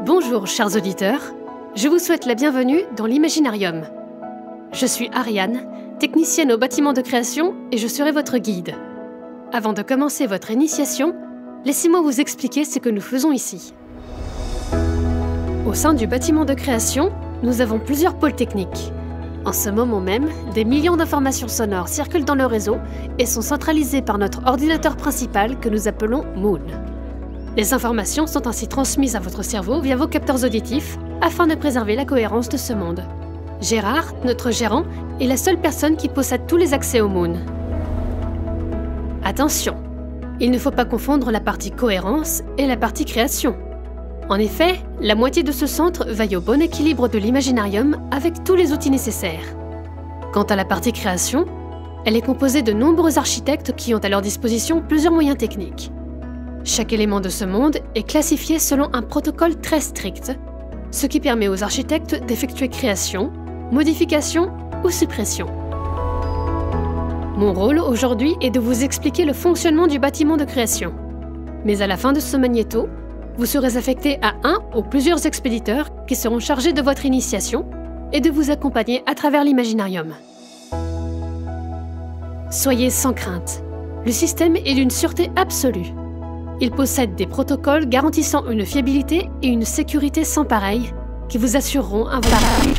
Bonjour chers auditeurs, je vous souhaite la bienvenue dans l'Imaginarium. Je suis Ariane, technicienne au bâtiment de création et je serai votre guide. Avant de commencer votre initiation, laissez-moi vous expliquer ce que nous faisons ici. Au sein du bâtiment de création, nous avons plusieurs pôles techniques. En ce moment même, des millions d'informations sonores circulent dans le réseau et sont centralisées par notre ordinateur principal que nous appelons Moon. Les informations sont ainsi transmises à votre cerveau via vos capteurs auditifs afin de préserver la cohérence de ce monde. Gérard, notre gérant, est la seule personne qui possède tous les accès au Moon. Attention, il ne faut pas confondre la partie cohérence et la partie création. En effet, la moitié de ce centre veille au bon équilibre de l'Imaginarium avec tous les outils nécessaires. Quant à la partie création, elle est composée de nombreux architectes qui ont à leur disposition plusieurs moyens techniques. Chaque élément de ce monde est classifié selon un protocole très strict, ce qui permet aux architectes d'effectuer création, modification ou suppression. Mon rôle aujourd'hui est de vous expliquer le fonctionnement du bâtiment de création. Mais à la fin de ce magnéto, vous serez affecté à un ou plusieurs expéditeurs qui seront chargés de votre initiation et de vous accompagner à travers l'Imaginarium. Soyez sans crainte, le système est d'une sûreté absolue. Il possède des protocoles garantissant une fiabilité et une sécurité sans pareil qui vous assureront un vol.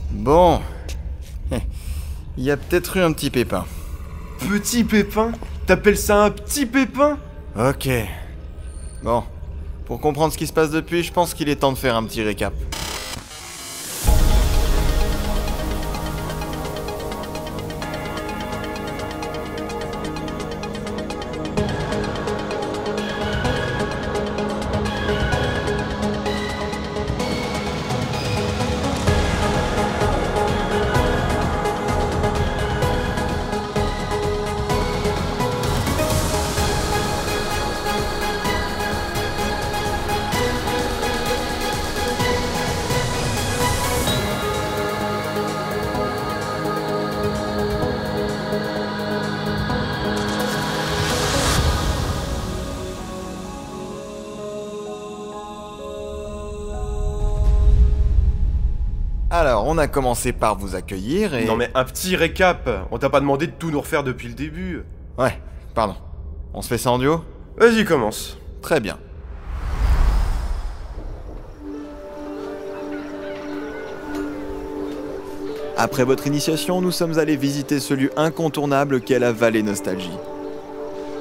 Bon, il y a peut-être eu un petit pépin. Petit pépin? T'appelles ça un petit pépin? Ok. Bon, pour comprendre ce qui se passe depuis, je pense qu'il est temps de faire un petit récap. Alors, on a commencé par vous accueillir et... Non mais un petit récap. On t'a pas demandé de tout nous refaire depuis le début. Ouais, pardon. On se fait ça en duo? Vas-y, commence. Très bien. Après votre initiation, nous sommes allés visiter ce lieu incontournable qu'est la vallée Nostalgie.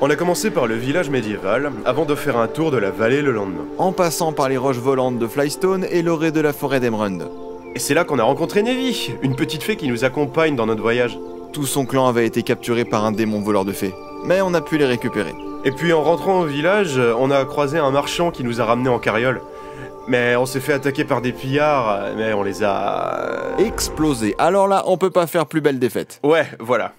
On a commencé par le village médiéval, avant de faire un tour de la vallée le lendemain. En passant par les roches volantes de Flystone et l'orée de la forêt d'Emerald. Et c'est là qu'on a rencontré Nevi, une petite fée qui nous accompagne dans notre voyage. Tout son clan avait été capturé par un démon voleur de fées, mais on a pu les récupérer. Et puis en rentrant au village, on a croisé un marchand qui nous a ramenés en carriole. Mais on s'est fait attaquer par des pillards, mais on les a... Explosés. Alors là, on peut pas faire plus belle défaite. Ouais, voilà.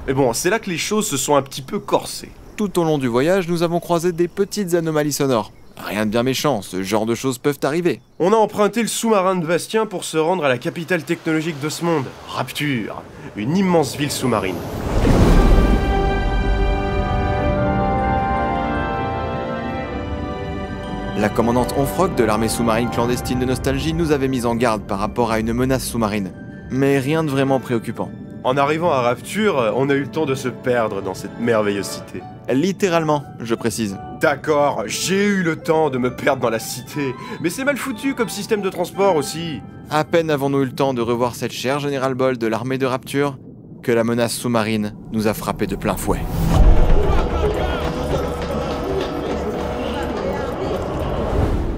Mais bon, c'est là que les choses se sont un petit peu corsées. Tout au long du voyage, nous avons croisé des petites anomalies sonores. Rien de bien méchant, ce genre de choses peuvent arriver. On a emprunté le sous-marin de Bastien pour se rendre à la capitale technologique de ce monde, Rapture, une immense ville sous-marine. La commandante Onfrock de l'armée sous-marine clandestine de Nostalgie nous avait mis en garde par rapport à une menace sous-marine. Mais rien de vraiment préoccupant. En arrivant à Rapture, on a eu le temps de se perdre dans cette merveilleuse cité. Littéralement, je précise. D'accord, j'ai eu le temps de me perdre dans la cité, mais c'est mal foutu comme système de transport aussi. À peine avons-nous eu le temps de revoir cette chère Général Boll de l'armée de Rapture, que la menace sous-marine nous a frappé de plein fouet.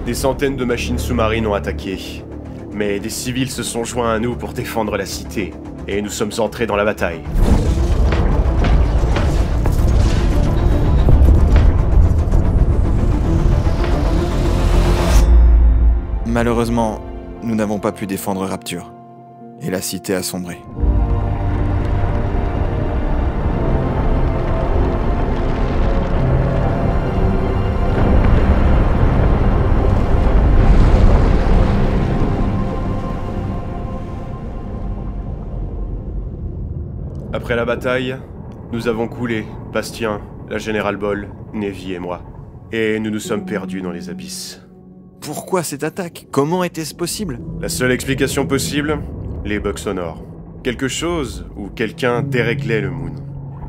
Des centaines de machines sous-marines ont attaqué, mais des civils se sont joints à nous pour défendre la cité, et nous sommes entrés dans la bataille. Malheureusement, nous n'avons pas pu défendre Rapture, et la cité a sombré. Après la bataille, nous avons coulé, Bastien, la Générale Ball, Navy et moi. Et nous nous sommes perdus dans les abysses. Pourquoi cette attaque? Comment était-ce possible? La seule explication possible, les bugs sonores. Quelque chose ou quelqu'un déréglait le Moon.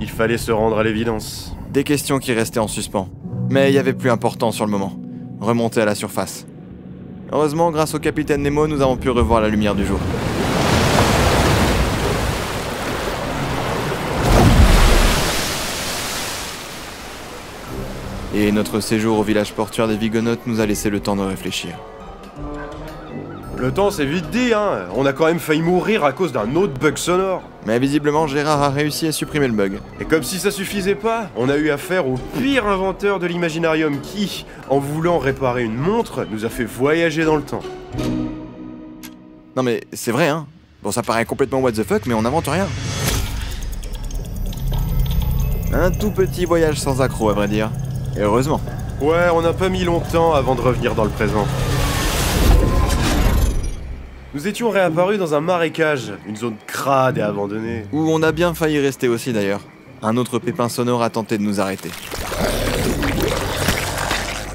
Il fallait se rendre à l'évidence. Des questions qui restaient en suspens. Mais il y avait plus important sur le moment. Remonter à la surface. Heureusement, grâce au capitaine Nemo, nous avons pu revoir la lumière du jour. Et notre séjour au village portuaire des Vigonautes nous a laissé le temps de réfléchir. Le temps c'est vite dit, hein. On a quand même failli mourir à cause d'un autre bug sonore. Mais visiblement, Gérard a réussi à supprimer le bug. Et comme si ça suffisait pas, on a eu affaire au pire inventeur de l'Imaginarium qui, en voulant réparer une montre, nous a fait voyager dans le temps. Non mais c'est vrai, hein. Bon, ça paraît complètement what the fuck, mais on n'invente rien. Un tout petit voyage sans accroc, à vrai dire. Et heureusement. Ouais, on n'a pas mis longtemps avant de revenir dans le présent. Nous étions réapparus dans un marécage, une zone crade et abandonnée. Où on a bien failli rester aussi d'ailleurs. Un autre pépin sonore a tenté de nous arrêter.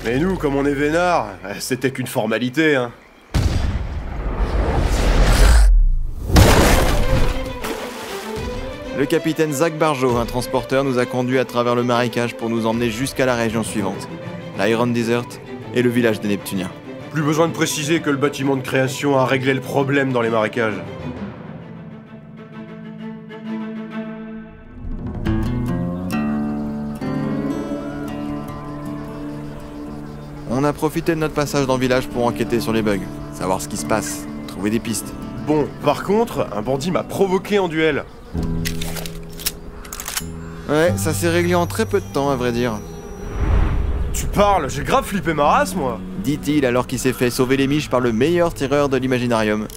Mais nous, comme on est vénards, c'était qu'une formalité, hein. Le capitaine Zach Barjo, un transporteur, nous a conduits à travers le marécage pour nous emmener jusqu'à la région suivante, l'Iron Desert et le village des Neptuniens. Plus besoin de préciser que le bâtiment de création a réglé le problème dans les marécages. On a profité de notre passage dans le village pour enquêter sur les bugs, savoir ce qui se passe, trouver des pistes. Bon, par contre, un bandit m'a provoqué en duel. Ouais, ça s'est réglé en très peu de temps, à vrai dire. Tu parles, j'ai grave flippé ma race, moi. Dit-il alors qu'il s'est fait sauver les miches par le meilleur tireur de l'Imaginarium.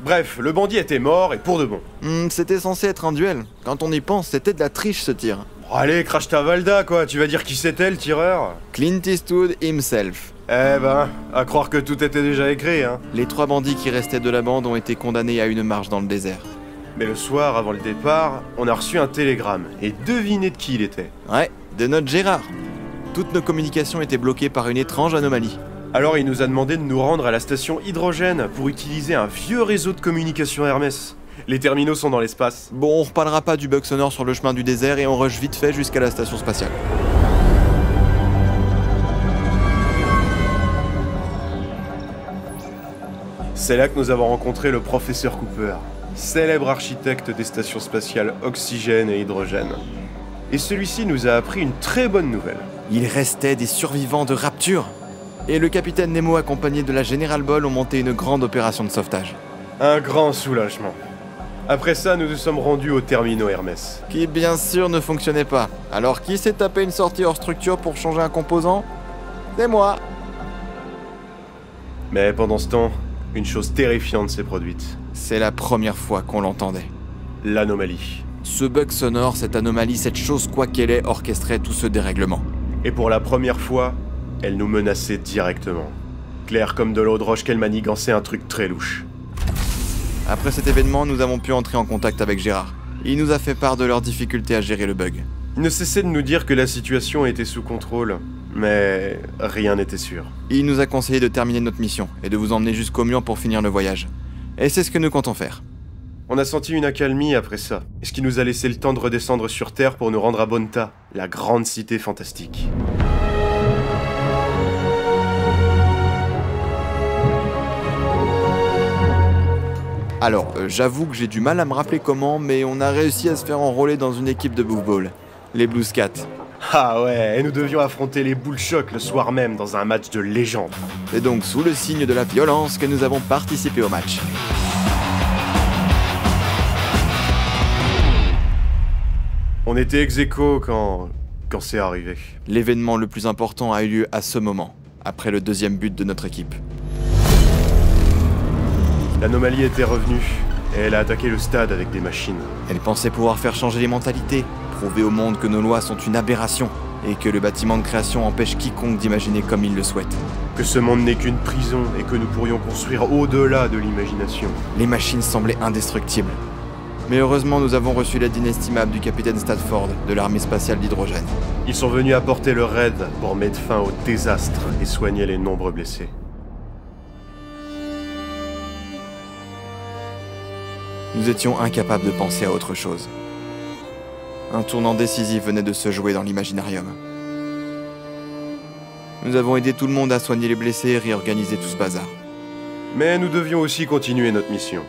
Bref, le bandit était mort et pour de bon. C'était censé être un duel. Quand on y pense, c'était de la triche ce tir. Bon, allez, crache ta Valda, quoi. Tu vas dire qui c'était, le tireur? Clint Eastwood himself. Eh ben, à croire que tout était déjà écrit, hein. Les 3 bandits qui restaient de la bande ont été condamnés à une marche dans le désert. Mais le soir, avant le départ, on a reçu un télégramme. Et devinez de qui il était. Ouais, de notre Gérard. Toutes nos communications étaient bloquées par une étrange anomalie. Alors il nous a demandé de nous rendre à la station Hydrogène pour utiliser un vieux réseau de communication Hermès. Les terminaux sont dans l'espace. Bon, on reparlera pas du bug sonore sur le chemin du désert et on rush vite fait jusqu'à la station spatiale. C'est là que nous avons rencontré le professeur Cooper, célèbre architecte des stations spatiales Oxygène et Hydrogène. Et celui-ci nous a appris une très bonne nouvelle. Il restait des survivants de Rapture. Et le capitaine Nemo accompagné de la Générale Ball ont monté une grande opération de sauvetage. Un grand soulagement. Après ça, nous nous sommes rendus au terminaux Hermès. Qui bien sûr ne fonctionnait pas. Alors qui s'est tapé une sortie hors structure pour changer un composant? C'est moi. Mais pendant ce temps, une chose terrifiante s'est produite. C'est la première fois qu'on l'entendait. L'anomalie. Ce bug sonore, cette anomalie, cette chose quoi qu'elle est, orchestrait tout ce dérèglement. Et pour la première fois, elle nous menaçait directement. Clair comme de l'eau de roche qu'elle manigançait un truc très louche. Après cet événement, nous avons pu entrer en contact avec Gérard. Il nous a fait part de leurs difficultés à gérer le bug. Il ne cessait de nous dire que la situation était sous contrôle, mais rien n'était sûr. Il nous a conseillé de terminer notre mission et de vous emmener jusqu'au mur pour finir le voyage. Et c'est ce que nous comptons faire. On a senti une accalmie après ça, et ce qui nous a laissé le temps de redescendre sur Terre pour nous rendre à Bonta, la grande cité fantastique. Alors, j'avoue que j'ai du mal à me rappeler comment, mais on a réussi à se faire enrôler dans une équipe de Boofball, les Blues Cats. Ah ouais, et nous devions affronter les Bull Shock le soir même dans un match de légende. C'est donc sous le signe de la violence que nous avons participé au match. On était ex-aequo quand c'est arrivé. L'événement le plus important a eu lieu à ce moment, après le 2e but de notre équipe. L'anomalie était revenue, et elle a attaqué le stade avec des machines. Elle pensait pouvoir faire changer les mentalités, prouver au monde que nos lois sont une aberration, et que le bâtiment de création empêche quiconque d'imaginer comme il le souhaite. Que ce monde n'est qu'une prison, et que nous pourrions construire au-delà de l'imagination. Les machines semblaient indestructibles. Mais heureusement, nous avons reçu l'aide inestimable du capitaine Stafford de l'armée spatiale d'hydrogène. Ils sont venus apporter leur aide pour mettre fin au désastre et soigner les nombreux blessés. Nous étions incapables de penser à autre chose. Un tournant décisif venait de se jouer dans l'imaginarium. Nous avons aidé tout le monde à soigner les blessés et réorganiser tout ce bazar. Mais nous devions aussi continuer notre mission.